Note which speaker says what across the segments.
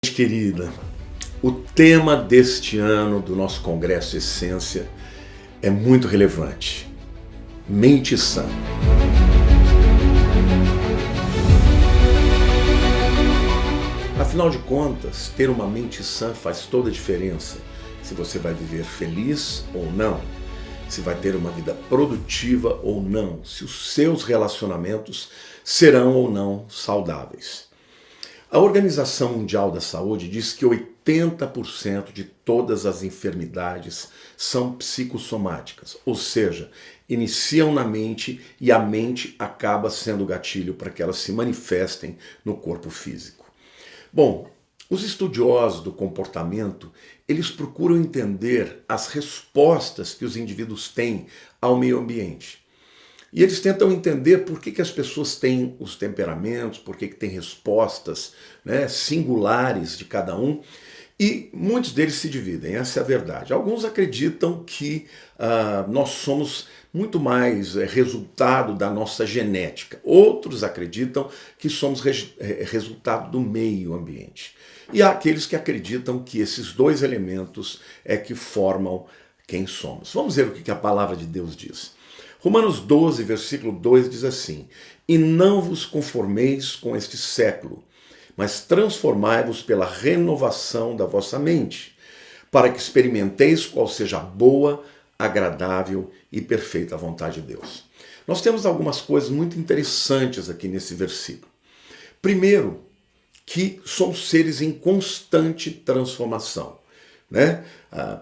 Speaker 1: Querida, o tema deste ano do nosso Congresso Essência é muito relevante. Mente sã. Afinal de contas, ter uma mente sã faz toda a diferença se você vai viver feliz ou não, se vai ter uma vida produtiva ou não, se os seus relacionamentos serão ou não saudáveis. A Organização Mundial da Saúde diz que 80% de todas as enfermidades são psicossomáticas, ou seja, iniciam na mente e a mente acaba sendo o gatilho para que elas se manifestem no corpo físico. Bom, os estudiosos do comportamento, eles procuram entender as respostas que os indivíduos têm ao meio ambiente. E eles tentam entender por que as pessoas têm os temperamentos, por que têm respostas, singulares de cada um. E muitos deles se dividem, essa é a verdade. Alguns acreditam que nós somos muito mais resultado da nossa genética. Outros acreditam que somos resultado do meio ambiente. E há aqueles que acreditam que esses dois elementos é que formam quem somos. Vamos ver o que a palavra de Deus diz. Romanos 12, versículo 2 diz assim: E não vos conformeis com este século, mas transformai-vos pela renovação da vossa mente, para que experimenteis qual seja a boa, agradável e perfeita vontade de Deus. Nós temos algumas coisas muito interessantes aqui nesse versículo. Primeiro, que somos seres em constante transformação.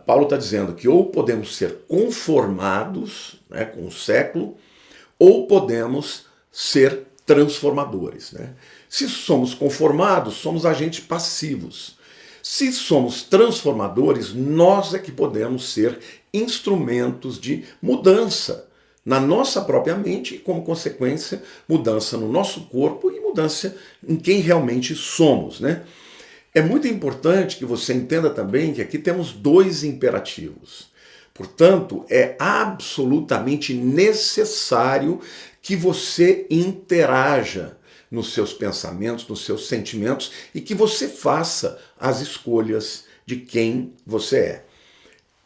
Speaker 1: Paulo está dizendo que ou podemos ser conformados com o século, ou podemos ser transformadores. Se somos conformados, somos agentes passivos. Se somos transformadores, nós é que podemos ser instrumentos de mudança na nossa própria mente e, como consequência, mudança no nosso corpo e mudança em quem realmente somos. É muito importante que você entenda também que aqui temos dois imperativos. Portanto, é absolutamente necessário que você interaja nos seus pensamentos, nos seus sentimentos e que você faça as escolhas de quem você é.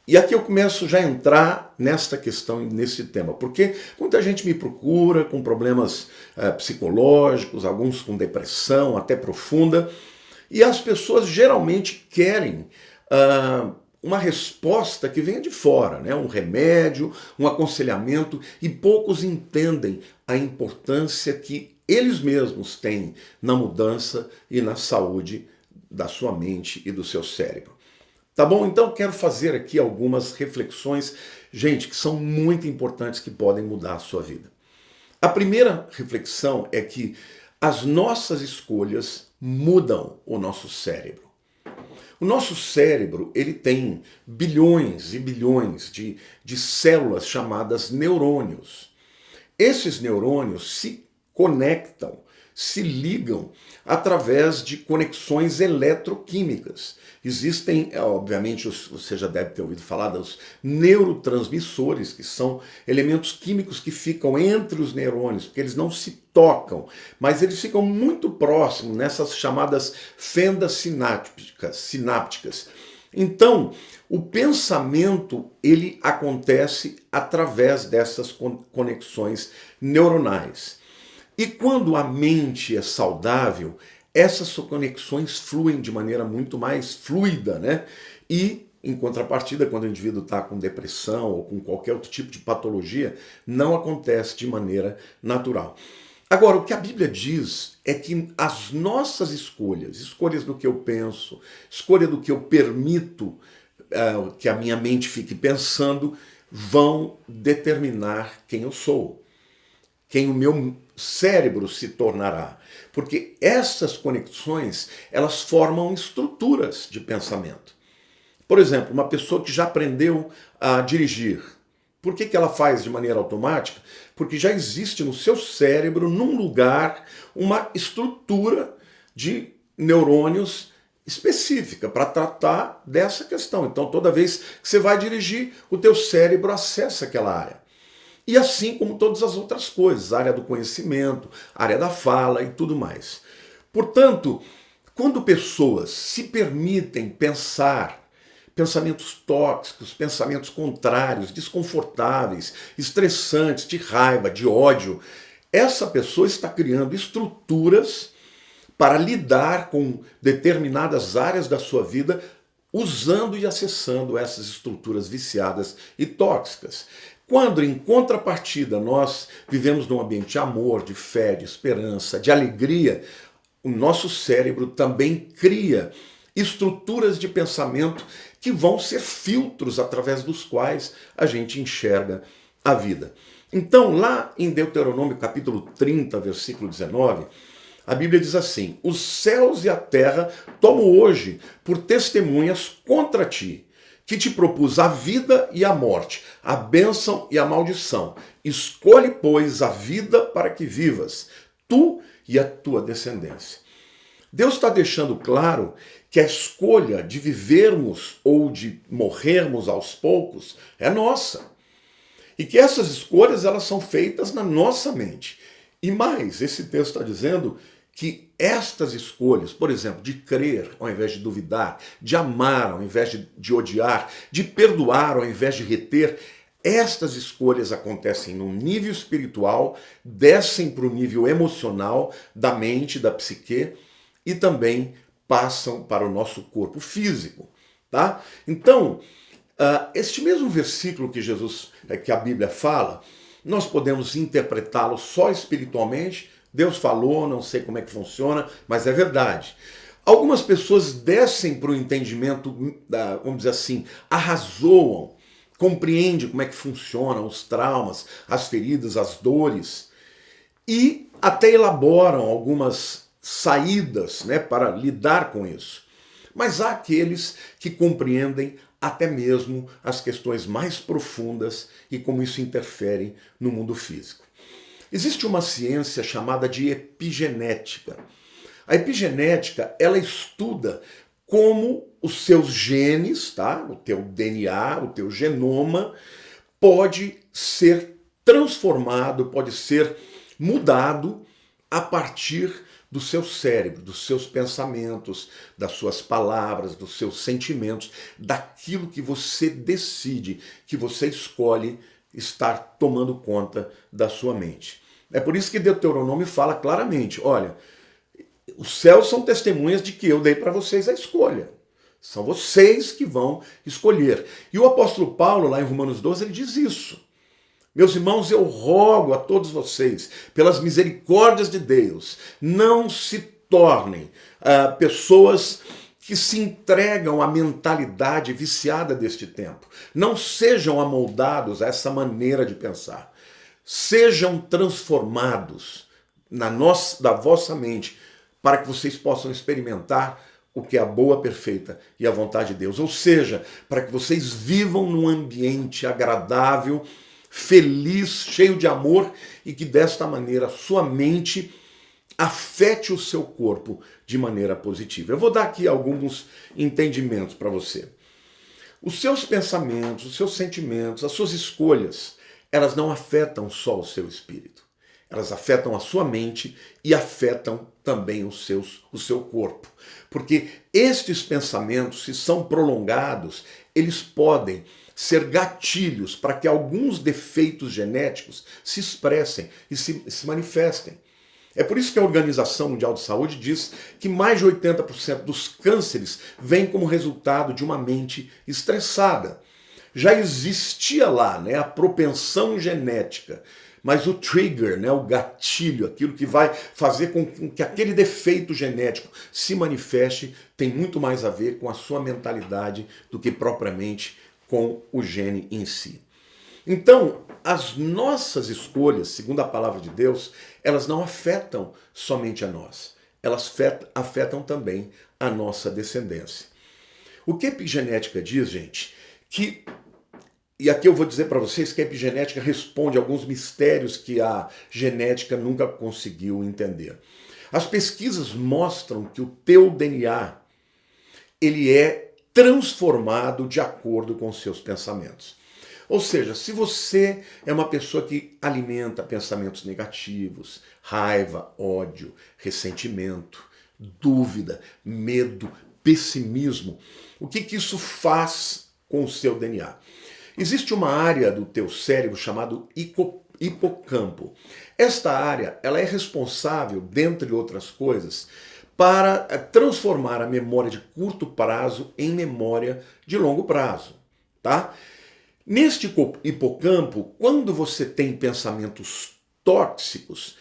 Speaker 1: E aqui eu começo já a entrar nesta questão, nesse tema, porque muita gente me procura com problemas psicológicos, alguns com depressão até profunda, e as pessoas geralmente querem uma resposta que venha de fora, um remédio, um aconselhamento, e poucos entendem a importância que eles mesmos têm na mudança e na saúde da sua mente e do seu cérebro. Tá bom? Então quero fazer aqui algumas reflexões, gente, que são muito importantes, que podem mudar a sua vida. A primeira reflexão é que as nossas escolhas mudam o nosso cérebro. O nosso cérebro, ele tem bilhões e bilhões de células chamadas neurônios. Esses neurônios se conectam, se ligam através de conexões eletroquímicas. Existem, obviamente, você já deve ter ouvido falar dos neurotransmissores, que são elementos químicos que ficam entre os neurônios, porque eles não se tocam, mas eles ficam muito próximos nessas chamadas fendas sinápticas. Então, o pensamento, ele acontece através dessas conexões neuronais. E quando a mente é saudável, essas conexões fluem de maneira muito mais fluida, E, em contrapartida, quando o indivíduo está com depressão ou com qualquer outro tipo de patologia, não acontece de maneira natural. Agora, o que a Bíblia diz é que as nossas escolhas do que eu penso, escolha do que eu permito que a minha mente fique pensando, vão determinar quem eu sou, quem o meu cérebro se tornará. Porque essas conexões, elas formam estruturas de pensamento. Por exemplo, uma pessoa que já aprendeu a dirigir, por que ela faz de maneira automática? Porque já existe no seu cérebro, num lugar, uma estrutura de neurônios específica para tratar dessa questão. Então, toda vez que você vai dirigir, o teu cérebro acessa aquela área. E assim como todas as outras coisas, a área do conhecimento, a área da fala e tudo mais. Portanto, Quando pessoas se permitem pensar pensamentos tóxicos, pensamentos contrários, desconfortáveis, estressantes, de raiva, de ódio, essa pessoa está criando estruturas para lidar com determinadas áreas da sua vida, usando e acessando essas estruturas viciadas e tóxicas. Quando, em contrapartida, nós vivemos num ambiente de amor, de fé, de esperança, de alegria, o nosso cérebro também cria estruturas de pensamento que vão ser filtros através dos quais a gente enxerga a vida. Então, lá em Deuteronômio capítulo 30, versículo 19, a Bíblia diz assim: os céus e a terra tomo hoje por testemunhas contra ti, que te propus a vida e a morte, a bênção e a maldição. Escolhe, pois, a vida para que vivas, tu e a tua descendência. Deus está deixando claro que a escolha de vivermos ou de morrermos aos poucos é nossa. E que essas escolhas elas são feitas na nossa mente. E mais, esse texto está dizendo que estas escolhas, por exemplo, de crer ao invés de duvidar, de amar ao invés de odiar, de perdoar ao invés de reter, estas escolhas acontecem no nível espiritual, descem para o nível emocional da mente, da psique, e também passam para o nosso corpo físico, tá? Então, este mesmo versículo que a Bíblia fala, nós podemos interpretá-lo só espiritualmente. Deus falou, não sei como é que funciona, mas é verdade. Algumas pessoas descem para o entendimento, vamos dizer assim, arrazoam, compreendem como é que funcionam os traumas, as feridas, as dores, e até elaboram algumas saídas, né, para lidar com isso. Mas há aqueles que compreendem até mesmo as questões mais profundas e como isso interfere no mundo físico. Existe uma ciência chamada de epigenética. A epigenética, ela estuda como os seus genes, tá? O teu DNA, o teu genoma, pode ser transformado, pode ser mudado a partir do seu cérebro, dos seus pensamentos, das suas palavras, dos seus sentimentos, daquilo que você decide, que você escolhe estar tomando conta da sua mente. É por isso que Deuteronômio fala claramente, olha, os céus são testemunhas de que eu dei para vocês a escolha. São vocês que vão escolher. E o apóstolo Paulo, lá em Romanos 12, ele diz isso. Meus irmãos, eu rogo a todos vocês, pelas misericórdias de Deus, não se tornem pessoas que se entregam à mentalidade viciada deste tempo. Não sejam amoldados a essa maneira de pensar. Sejam transformados da vossa mente para que vocês possam experimentar o que é a boa, perfeita e a vontade de Deus. Ou seja, para que vocês vivam num ambiente agradável, feliz, cheio de amor e que desta maneira sua mente afete o seu corpo de maneira positiva. Eu vou dar aqui alguns entendimentos para você. Os seus pensamentos, os seus sentimentos, as suas escolhas, elas não afetam só o seu espírito. Elas afetam a sua mente e afetam também o seu corpo. Porque estes pensamentos, se são prolongados, eles podem ser gatilhos para que alguns defeitos genéticos se expressem e se manifestem. É por isso que a Organização Mundial de Saúde diz que mais de 80% dos cânceres vêm como resultado de uma mente estressada. Já existia lá, né, a propensão genética, mas o trigger, né, o gatilho, aquilo que vai fazer com que aquele defeito genético se manifeste, tem muito mais a ver com a sua mentalidade do que propriamente com o gene em si. Então, as nossas escolhas, segundo a palavra de Deus, elas não afetam somente a nós, elas afetam também a nossa descendência. O que a epigenética diz, gente, e aqui eu vou dizer para vocês que a epigenética responde a alguns mistérios que a genética nunca conseguiu entender. As pesquisas mostram que o teu DNA, ele é transformado de acordo com os seus pensamentos. Ou seja, se você é uma pessoa que alimenta pensamentos negativos, raiva, ódio, ressentimento, dúvida, medo, pessimismo. O que isso faz com o seu DNA? Existe uma área do teu cérebro chamado hipocampo. Esta área, ela é responsável, dentre outras coisas, para transformar a memória de curto prazo em memória de longo prazo, tá? Neste hipocampo, quando você tem pensamentos tóxicos,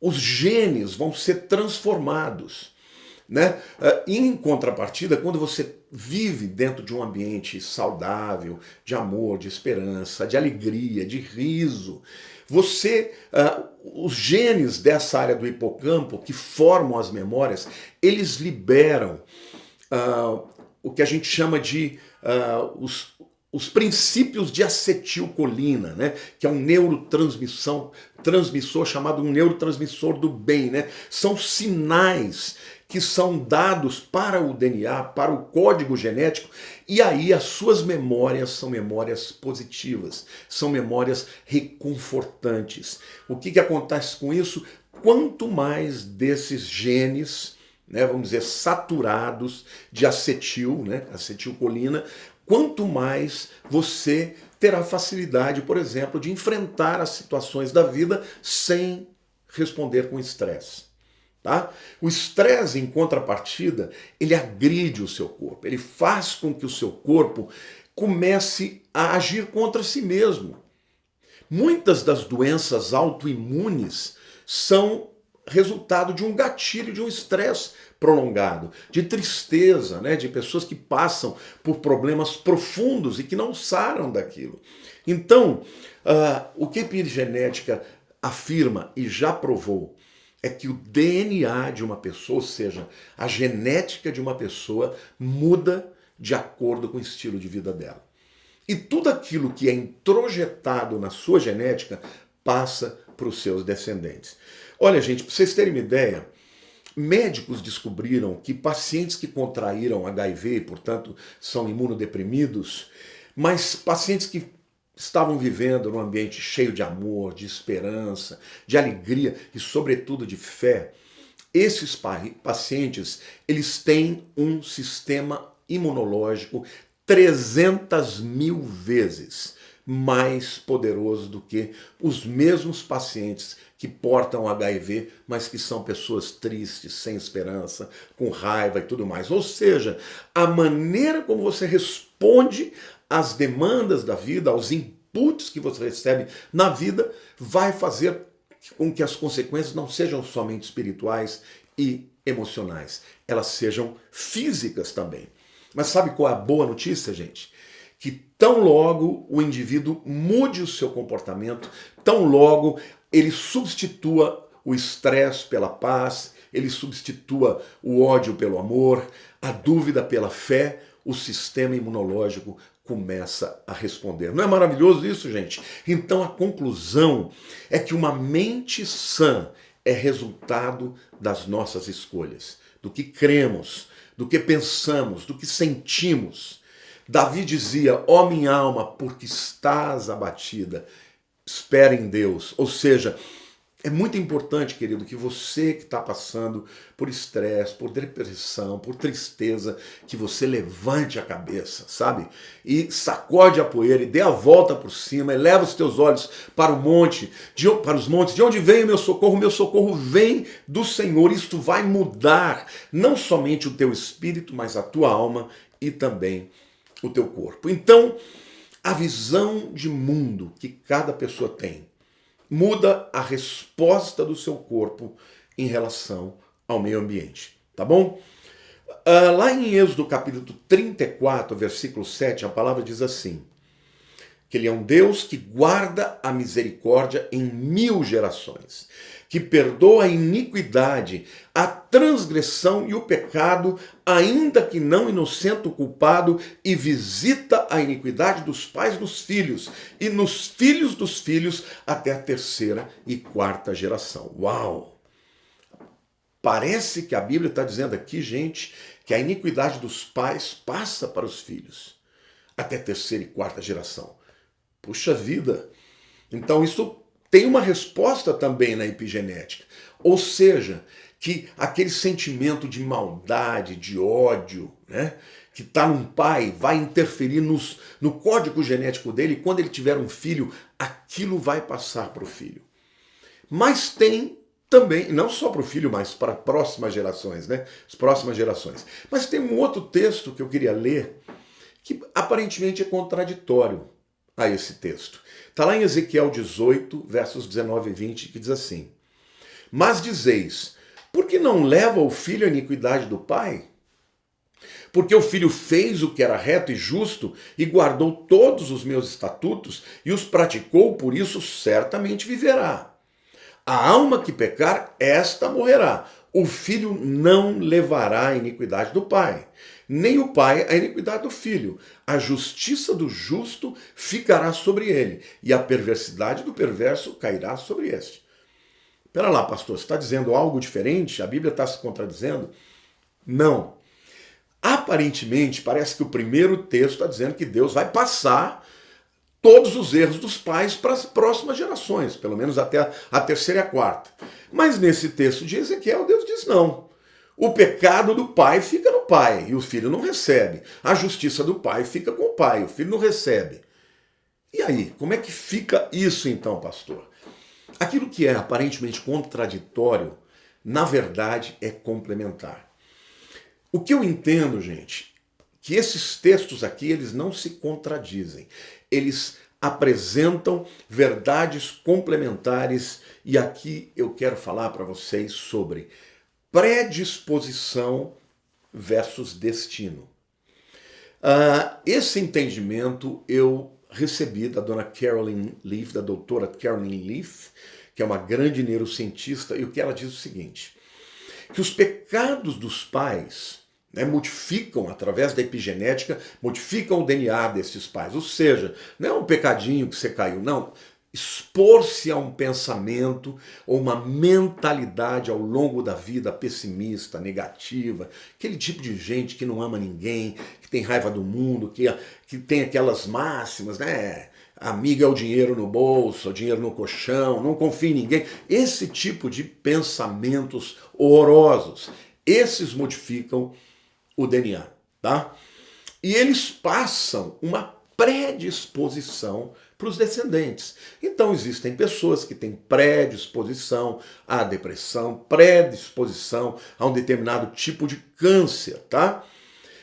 Speaker 1: os genes vão ser transformados, né? Em contrapartida, quando você vive dentro de um ambiente saudável, de amor, de esperança, de alegria, de riso, os genes dessa área do hipocampo que formam as memórias, eles liberam o que a gente chama de os princípios de acetilcolina, né? Que é um transmissor chamado um neurotransmissor do bem, né? São sinais que são dados para o DNA, para o código genético, e aí as suas memórias são memórias positivas, são memórias reconfortantes. O que acontece com isso? Quanto mais desses genes, né, vamos dizer, saturados de acetilcolina, quanto mais você terá facilidade, por exemplo, de enfrentar as situações da vida sem responder com estresse. Tá? O estresse, em contrapartida, ele agride o seu corpo, ele faz com que o seu corpo comece a agir contra si mesmo. Muitas das doenças autoimunes são resultado de um gatilho, de um estresse prolongado, de tristeza, né, de pessoas que passam por problemas profundos e que não saram daquilo. Então, o que a epigenética afirma e já provou é que o DNA de uma pessoa, ou seja, a genética de uma pessoa, muda de acordo com o estilo de vida dela. E tudo aquilo que é introjetado na sua genética passa para os seus descendentes. Olha, gente, para vocês terem uma ideia, médicos descobriram que pacientes que contraíram HIV, portanto, são imunodeprimidos, mas pacientes que estavam vivendo num ambiente cheio de amor, de esperança, de alegria e, sobretudo, de fé, esses pacientes, eles têm um sistema imunológico 300.000 vezes mais poderoso do que os mesmos pacientes que portam HIV, mas que são pessoas tristes, sem esperança, com raiva e tudo mais. Ou seja, a maneira como você responde às demandas da vida, aos inputs que você recebe na vida, vai fazer com que as consequências não sejam somente espirituais e emocionais, elas sejam físicas também. Mas sabe qual é a boa notícia, gente? Que tão logo o indivíduo mude o seu comportamento, tão logo ele substitua o estresse pela paz, ele substitua o ódio pelo amor, a dúvida pela fé, o sistema imunológico começa a responder. Não é maravilhoso isso, gente? Então a conclusão é que uma mente sã é resultado das nossas escolhas, do que cremos, do que pensamos, do que sentimos. Davi dizia: ó minha alma, porque estás abatida, espera em Deus. Ou seja, é muito importante, querido, que você que está passando por estresse, por depressão, por tristeza, que você levante a cabeça, sabe? E sacode a poeira e dê a volta por cima, eleva os teus olhos para o monte, para os montes. De onde vem o meu socorro? O meu socorro vem do Senhor. Isto vai mudar não somente o teu espírito, mas a tua alma e também o teu corpo. Então, a visão de mundo que cada pessoa tem muda a resposta do seu corpo em relação ao meio ambiente, tá bom? Lá em Êxodo capítulo 34, versículo 7, a palavra diz assim, que ele é um Deus que guarda a misericórdia em 1000 gerações, que perdoa a iniquidade, a transgressão e o pecado, ainda que não inocente o culpado, e visita a iniquidade dos pais nos filhos, e nos filhos dos filhos, até a 3ª e 4ª geração. Uau! Parece que a Bíblia está dizendo aqui, gente, que a iniquidade dos pais passa para os filhos, até a 3ª e 4ª geração. Puxa vida! Então isso tem uma resposta também na epigenética. Ou seja, que aquele sentimento de maldade, de ódio, né, que está num pai, vai interferir no código genético dele, e quando ele tiver um filho, aquilo vai passar para o filho. Mas tem também, não só para o filho, mas para próximas gerações, né? As próximas gerações. Mas tem um outro texto que eu queria ler, que aparentemente é contraditório a esse texto. Está lá em Ezequiel 18, versos 19 e 20, que diz assim: Mas dizeis, por que não leva o filho a iniquidade do pai? Porque o filho fez o que era reto e justo e guardou todos os meus estatutos e os praticou, por isso certamente viverá. A alma que pecar, esta morrerá. O filho não levará a iniquidade do pai, nem o pai a iniquidade do filho. A justiça do justo ficará sobre ele, e a perversidade do perverso cairá sobre este. Espera lá, pastor, você está dizendo algo diferente? A Bíblia está se contradizendo? Não. Aparentemente, parece que o primeiro texto está dizendo que Deus vai passar todos os erros dos pais para as próximas gerações, pelo menos até a terceira e a quarta. Mas nesse texto de Ezequiel, Deus diz não. O pecado do pai fica no pai e o filho não recebe. A justiça do pai fica com o pai, o filho não recebe. E aí, como é que fica isso então, pastor? Aquilo que é aparentemente contraditório, na verdade, é complementar. O que eu entendo, gente, que esses textos aqui, eles não se contradizem. Eles apresentam verdades complementares e aqui eu quero falar para vocês sobre predisposição versus destino. Esse entendimento eu recebi da dona Caroline Leaf, da doutora Caroline Leaf, que é uma grande neurocientista, e o que ela diz é o seguinte, que os pecados dos pais, né, modificam, através da epigenética, modificam o DNA desses pais. Ou seja, não é um pecadinho que você caiu, não. Expor-se a um pensamento ou uma mentalidade ao longo da vida pessimista, negativa, aquele tipo de gente que não ama ninguém, que tem raiva do mundo, que tem aquelas máximas, né? Amigo é o dinheiro no bolso, o dinheiro no colchão, não confia em ninguém. Esse tipo de pensamentos horrorosos, esses modificam o DNA, tá? E eles passam uma predisposição para os descendentes. Então existem pessoas que têm predisposição à depressão, predisposição a um determinado tipo de câncer, tá?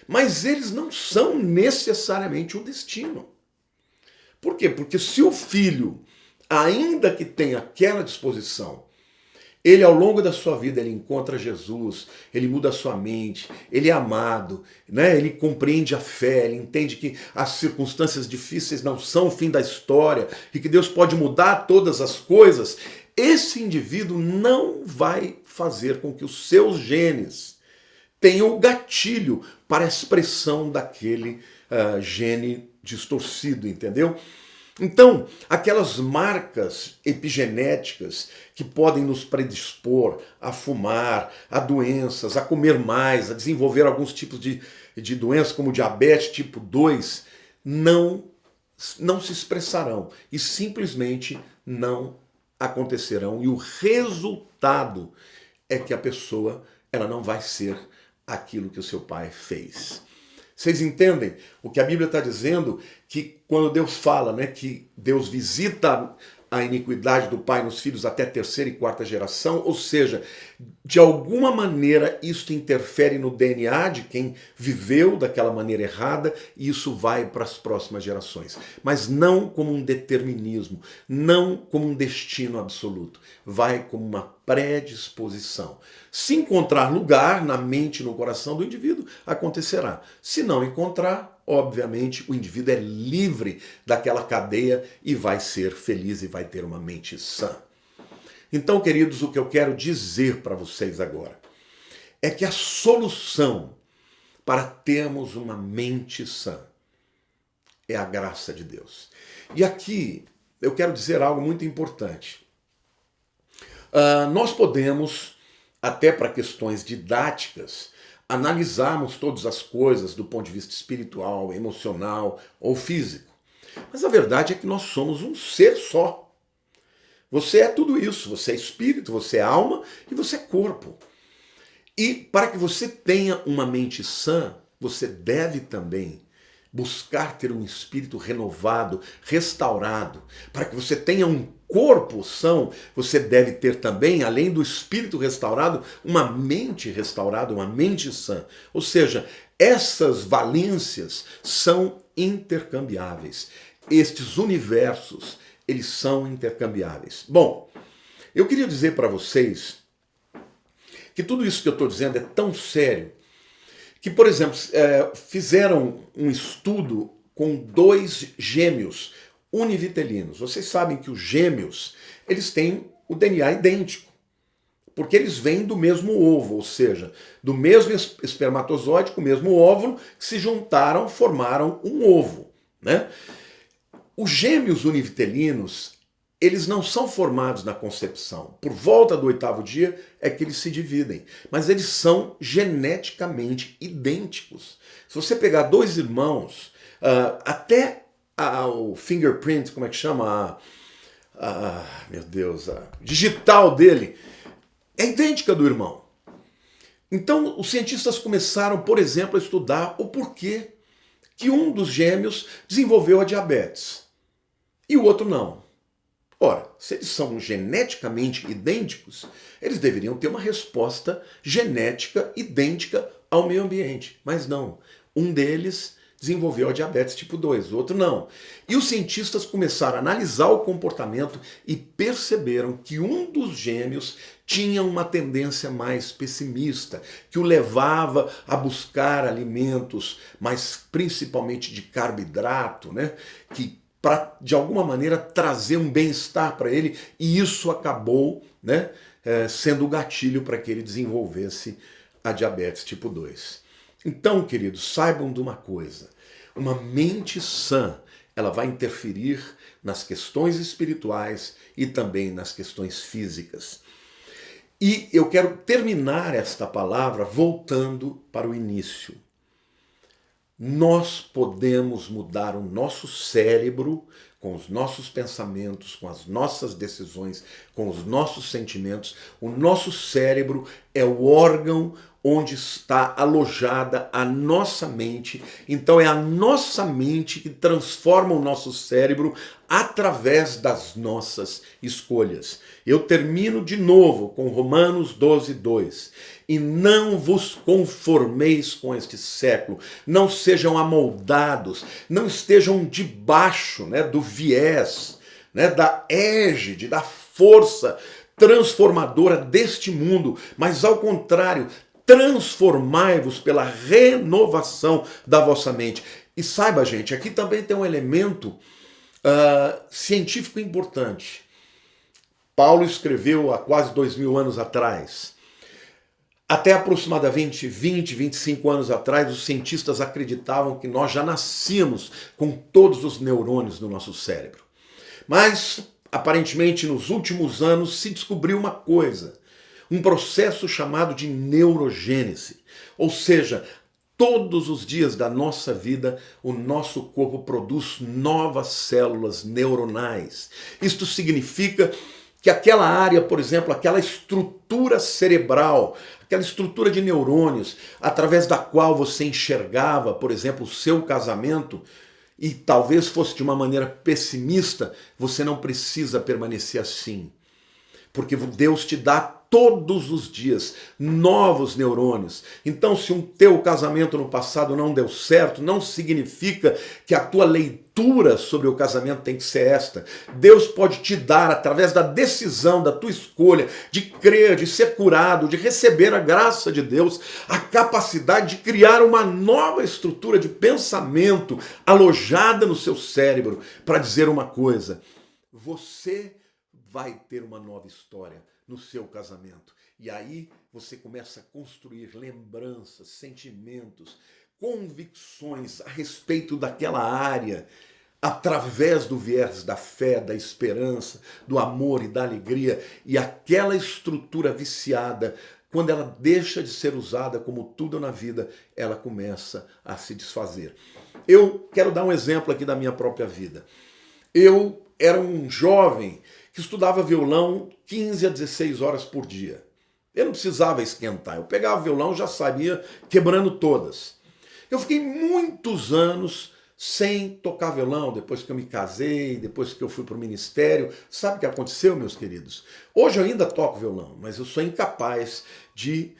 Speaker 1: Mas eles não são necessariamente um destino. Por quê? Porque se o filho, ainda que tenha aquela disposição, ele ao longo da sua vida ele encontra Jesus, ele muda a sua mente, ele é amado, né? Ele compreende a fé, ele entende que as circunstâncias difíceis não são o fim da história e que Deus pode mudar todas as coisas. Esse indivíduo não vai fazer com que os seus genes tenham o gatilho para a expressão daquele gene distorcido, entendeu? Então, aquelas marcas epigenéticas que podem nos predispor a fumar, a doenças, a comer mais, a desenvolver alguns tipos de doenças como diabetes tipo 2, não se expressarão e simplesmente não acontecerão. E o resultado é que a pessoa ela não vai ser aquilo que o seu pai fez. Vocês entendem o que a Bíblia está dizendo? Que quando Deus fala, né, que Deus visita a iniquidade do pai nos filhos até a terceira e quarta geração, ou seja, de alguma maneira isso interfere no DNA de quem viveu daquela maneira errada e isso vai para as próximas gerações. Mas não como um determinismo, não como um destino absoluto. Vai como uma predisposição. Se encontrar lugar na mente e no coração do indivíduo, acontecerá. Se não encontrar, obviamente, o indivíduo é livre daquela cadeia e vai ser feliz e vai ter uma mente sã. Então, queridos, o que eu quero dizer para vocês agora é que a solução para termos uma mente sã é a graça de Deus. E aqui eu quero dizer algo muito importante. Nós podemos, até para questões didáticas, analisarmos todas as coisas do ponto de vista espiritual, emocional ou físico. Mas a verdade é que nós somos um ser só. Você é tudo isso, você é espírito, você é alma e você é corpo. E para que você tenha uma mente sã, você deve também buscar ter um espírito renovado, restaurado. Para que você tenha um corpo são, você deve ter também, além do espírito restaurado, uma mente restaurada, uma mente sã. Ou seja, essas valências são intercambiáveis. Estes universos, eles são intercambiáveis. Bom, eu queria dizer para vocês que tudo isso que eu estou dizendo é tão sério que, por exemplo, fizeram um estudo com 2 gêmeos univitelinos. Vocês sabem que os gêmeos, eles têm o DNA idêntico, porque eles vêm do mesmo ovo, ou seja, do mesmo espermatozoide, com o mesmo óvulo, que se juntaram, formaram um ovo, né? Os gêmeos univitelinos, eles não são formados na concepção. Por volta do 8º dia é que eles se dividem. Mas eles são geneticamente idênticos. Se você pegar 2 irmãos, até o fingerprint, como é que chama? Meu Deus, a digital dele é idêntica do irmão. Então, os cientistas começaram, por exemplo, a estudar o porquê que um dos gêmeos desenvolveu a diabetes e o outro não. Ora, se eles são geneticamente idênticos, eles deveriam ter uma resposta genética idêntica ao meio ambiente. Mas não. Um deles desenvolveu a diabetes tipo 2, o outro não. E os cientistas começaram a analisar o comportamento e perceberam que um dos gêmeos tinha uma tendência mais pessimista, que o levava a buscar alimentos, mas principalmente de carboidrato, né? Que para, de alguma maneira, trazer um bem-estar para ele, e isso acabou, né, sendo o gatilho para que ele desenvolvesse a diabetes tipo 2. Então, queridos, saibam de uma coisa, uma mente sã, ela vai interferir nas questões espirituais e também nas questões físicas. E eu quero terminar esta palavra voltando para o início. Nós podemos mudar o nosso cérebro com os nossos pensamentos, com as nossas decisões, com os nossos sentimentos. O nosso cérebro é o órgão onde está alojada a nossa mente. Então é a nossa mente que transforma o nosso cérebro através das nossas escolhas. Eu termino de novo com Romanos 12:2. E não vos conformeis com este século, não sejam amoldados, não estejam debaixo, né, do viés, né, da égide, da força transformadora deste mundo, mas ao contrário, transformai-vos pela renovação da vossa mente. E saiba, gente, aqui também tem um elemento científico importante. Paulo escreveu há quase 2000 anos atrás. Até aproximadamente 25 anos atrás, os cientistas acreditavam que nós já nascíamos com todos os neurônios do nosso cérebro. Mas, aparentemente, nos últimos anos se descobriu uma coisa, um processo chamado de neurogênese. Ou seja, todos os dias da nossa vida, o nosso corpo produz novas células neuronais. Isto significa que aquela área, por exemplo, aquela estrutura cerebral, aquela estrutura de neurônios, através da qual você enxergava, por exemplo, o seu casamento, e talvez fosse de uma maneira pessimista, você não precisa permanecer assim. Porque Deus te dá todos os dias novos neurônios. Então, se um teu casamento no passado não deu certo, não significa que a tua leitura sobre o casamento tem que ser esta. Deus pode te dar, através da decisão, da tua escolha, de crer, de ser curado, de receber a graça de Deus, a capacidade de criar uma nova estrutura de pensamento alojada no seu cérebro, para dizer uma coisa: você vai ter uma nova história no seu casamento. E aí você começa a construir lembranças, sentimentos, convicções a respeito daquela área, através do viés da fé, da esperança, do amor e da alegria. E aquela estrutura viciada, quando ela deixa de ser usada, como tudo na vida, ela começa a se desfazer. Eu quero dar um exemplo aqui da minha própria vida. Eu era um jovem que estudava violão 15 a 16 horas por dia. Eu não precisava esquentar. Eu pegava o violão e já sabia quebrando todas. Eu fiquei muitos anos sem tocar violão, depois que eu me casei, depois que eu fui para o ministério. Sabe o que aconteceu, meus queridos? Hoje eu ainda toco violão, mas eu sou incapaz de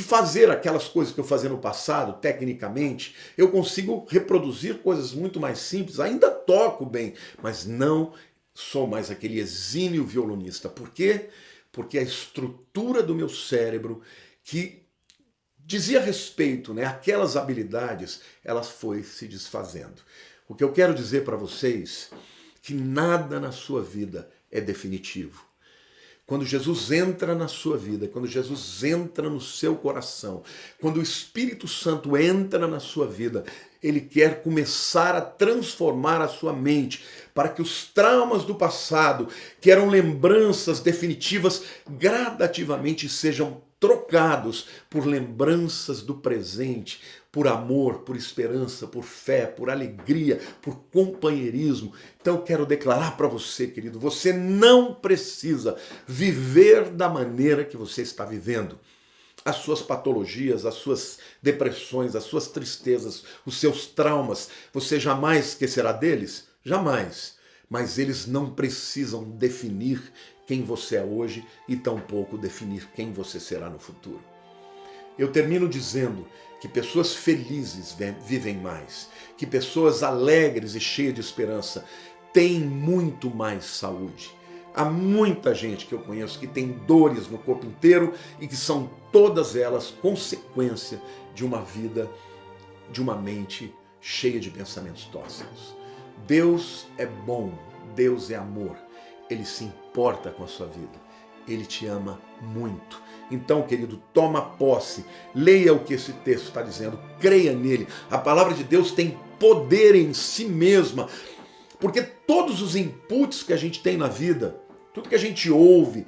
Speaker 1: fazer aquelas coisas que eu fazia no passado, tecnicamente. Eu consigo reproduzir coisas muito mais simples, ainda toco bem, mas não sou mais aquele exímio violonista. Por quê? Porque a estrutura do meu cérebro, que dizia respeito, aquelas habilidades, elas foi se desfazendo. O que eu quero dizer para vocês é que nada na sua vida é definitivo. Quando Jesus entra na sua vida, quando Jesus entra no seu coração, quando o Espírito Santo entra na sua vida, ele quer começar a transformar a sua mente para que os traumas do passado, que eram lembranças definitivas, gradativamente sejam trocados por lembranças do presente, por amor, por esperança, por fé, por alegria, por companheirismo. Então eu quero declarar para você, querido, você não precisa viver da maneira que você está vivendo. As suas patologias, as suas depressões, as suas tristezas, os seus traumas, você jamais esquecerá deles? Jamais. Mas eles não precisam definir quem você é hoje e tampouco definir quem você será no futuro. Eu termino dizendo que pessoas felizes vivem mais, que pessoas alegres e cheias de esperança têm muito mais saúde. Há muita gente que eu conheço que tem dores no corpo inteiro e que são todas elas consequência de uma vida, de uma mente cheia de pensamentos tóxicos. Deus é bom, Deus é amor, Ele se importa com a sua vida, Ele te ama muito. Então, querido, toma posse, leia o que esse texto está dizendo, creia nele. A palavra de Deus tem poder em si mesma, porque todos os inputs que a gente tem na vida, tudo que a gente ouve,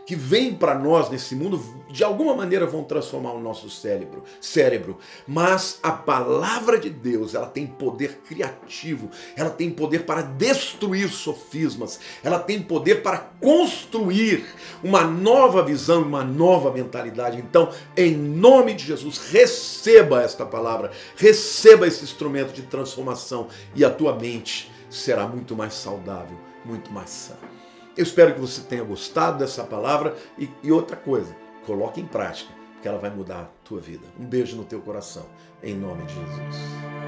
Speaker 1: que vem para nós nesse mundo, de alguma maneira vão transformar o nosso cérebro. Mas a palavra de Deus, ela tem poder criativo, ela tem poder para destruir sofismas, ela tem poder para construir uma nova visão, uma nova mentalidade. Então, em nome de Jesus, receba esta palavra, receba esse instrumento de transformação e a tua mente será muito mais saudável, muito mais sã. Eu espero que você tenha gostado dessa palavra e outra coisa, coloque em prática, que ela vai mudar a tua vida. Um beijo no teu coração, em nome de Jesus.